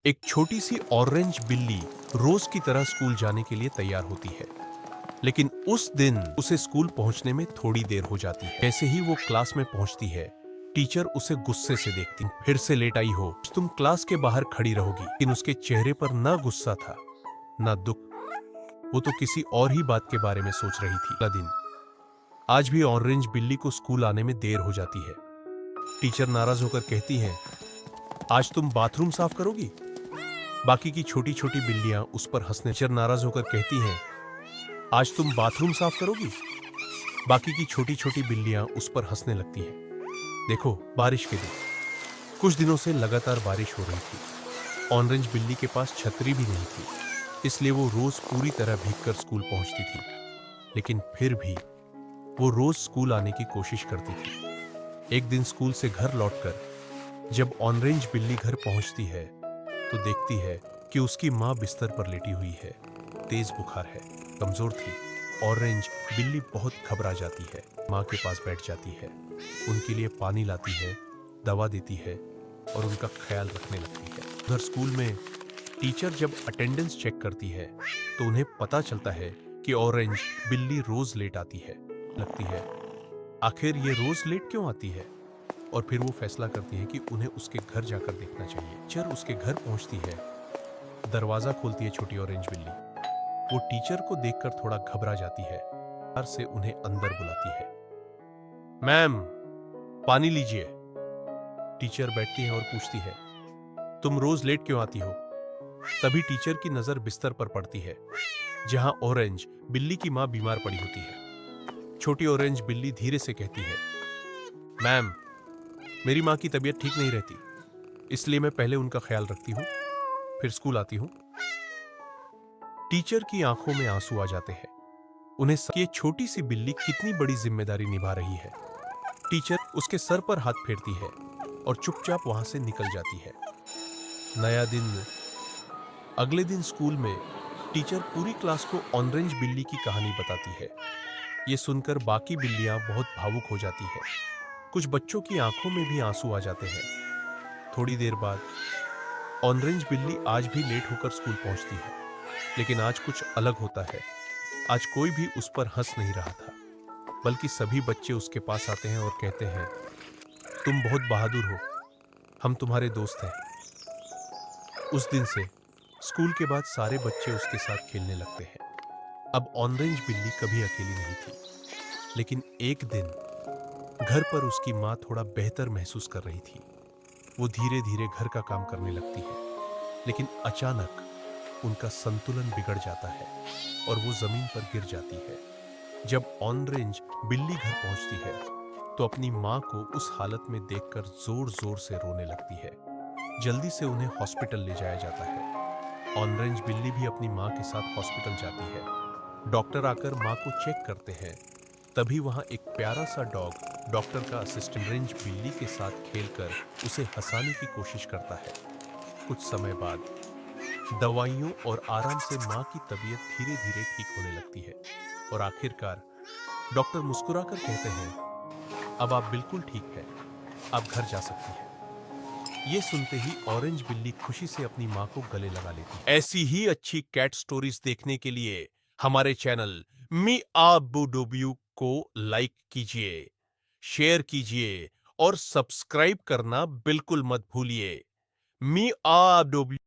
एक छोटी सी ऑरेंज बिल्ली रोज की तरह स्कूल जाने के लिए तैयार होती है। लेकिन उस दिन उसे स्कूल पहुंचने में थोड़ी देर हो जाती है। जैसे ही वो क्लास में पहुंचती है, टीचर उसे गुस्से से देखती। फिर से लेट आई हो, तुम क्लास के बाहर खड़ी रहोगी। लेकिन उसके चेहरे पर ना गुस्सा था, ना दुख। वो तो किसी और ही बात के बारे में सोच रही थी। अगला दिन आज भी ऑरेंज बिल्ली को स्कूल आने में देर हो जाती है। टीचर नाराज होकर कहती है, आज तुम बाथरूम साफ करोगी? बाकी की छोटी छोटी बिल्लियां उस पर हंसने। टीचर नाराज होकर कहती हैं, आज तुम बाथरूम साफ करोगी? बाकी की छोटी छोटी बिल्लियां उस पर हंसने लगती हैं। देखो, बारिश के दिन कुछ दिनों से लगातार बारिश हो रही थी। ऑरेंज बिल्ली के पास छतरी भी नहीं थी, इसलिए वो रोज पूरी तरह भीगकर स्कूल पहुंचती थी। लेकिन फिर भी वो रोज स्कूल आने की कोशिश करती थी। एक दिन स्कूल से घर लौटकर जब ऑरेंज बिल्ली घर पहुंचती है तो देखती है कि उसकी मां बिस्तर पर लेटी हुई है। तेज बुखार है, कमजोर थी। ऑरेंज बिल्ली बहुत घबरा जाती है। मां के पास बैठ जाती है, उनके लिए पानी लाती है, दवा देती है और उनका ख्याल रखने लगती है। उधर स्कूल में टीचर जब अटेंडेंस चेक करती है तो उन्हें पता चलता है कि ऑरेंज बिल्ली रोज लेट आती है। लगती है, आखिर ये रोज लेट क्यों आती है? और फिर वो फैसला करती है कि उन्हें उसके घर जाकर देखना चाहिए। टीचर उसके घर पहुंचती है, दरवाजा खोलती है छोटी ऑरेंज बिल्ली। वो टीचर को देखकर थोड़ा घबरा जाती है। प्यार से उन्हें अंदर बुलाती है। मैम, पानी लीजिए। टीचर बैठती है और पूछती है, तुम रोज लेट क्यों आती हो? तभी टीचर की नजर बिस्तर पर पड़ती है, जहां ऑरेंज बिल्ली की मां बीमार पड़ी होती है। छोटी ऑरेंज बिल्ली धीरे से कहती है, मैम, मेरी मां की तबीयत ठीक नहीं रहती, इसलिए मैं पहले उनका ख्याल रखती हूँ, फिर स्कूल आती हूँ। टीचर की आंखों में आंसू आ जाते हैं। उन्हें ये छोटी सी बिल्ली कितनी बड़ी जिम्मेदारी निभा रही है। टीचर उसके सर पर हाथ फेरती है और चुपचाप वहां से निकल जाती है। नया दिन। अगले दिन स्कूल में टीचर पूरी क्लास को ऑरेंज बिल्ली की कहानी बताती है। ये सुनकर बाकी बिल्लियां बहुत भावुक हो जाती है। कुछ बच्चों की आंखों में भी आंसू आ जाते हैं। थोड़ी देर बाद ऑरेंज बिल्ली आज भी लेट होकर स्कूल पहुंचती है, लेकिन आज कुछ अलग होता है। आज कोई भी उस पर हंस नहीं रहा था, बल्कि सभी बच्चे उसके पास आते हैं और कहते हैं, तुम बहुत बहादुर हो, हम तुम्हारे दोस्त हैं। उस दिन से स्कूल के बाद सारे बच्चे उसके साथ खेलने लगते हैं। अब ऑरेंज बिल्ली कभी अकेली नहीं थी, लेकिन एक दिन घर पर उसकी माँ थोड़ा बेहतर महसूस कर रही थी। वो धीरे धीरे घर का काम करने लगती है, लेकिन अचानक उनका संतुलन बिगड़ जाता है और वो जमीन पर गिर जाती है। जब ऑरेंज बिल्ली घर पहुंचती है तो अपनी मां को उस हालत में देखकर जोर जोर से रोने लगती है। जल्दी से उन्हें हॉस्पिटल ले जाया जाता है। ऑरेंज बिल्ली भी अपनी मां के साथ हॉस्पिटल जाती है। डॉक्टर आकर मां को चेक करते हैं। तभी वहां एक प्यारा सा डॉग डॉक्टर का असिस्टेंट ऑरेंज बिल्ली के साथ खेलकर उसे हंसाने की कोशिश करता है। कुछ समय बाद दवाइयों और आराम से मां की तबीयत धीरे धीरे ठीक होने लगती है और आखिरकार डॉक्टर मुस्कुराकर कहते हैं, अब आप बिल्कुल ठीक है, आप घर जा सकती हैं। ये सुनते ही ऑरेंज बिल्ली खुशी से अपनी मां को गले लगा लेती है। ऐसी ही अच्छी कैट स्टोरीज देखने के लिए हमारे चैनल मी आबूडोब्यू को लाइक कीजिए, शेयर कीजिए और सब्सक्राइब करना बिल्कुल मत भूलिए। मी आबूडोब्यू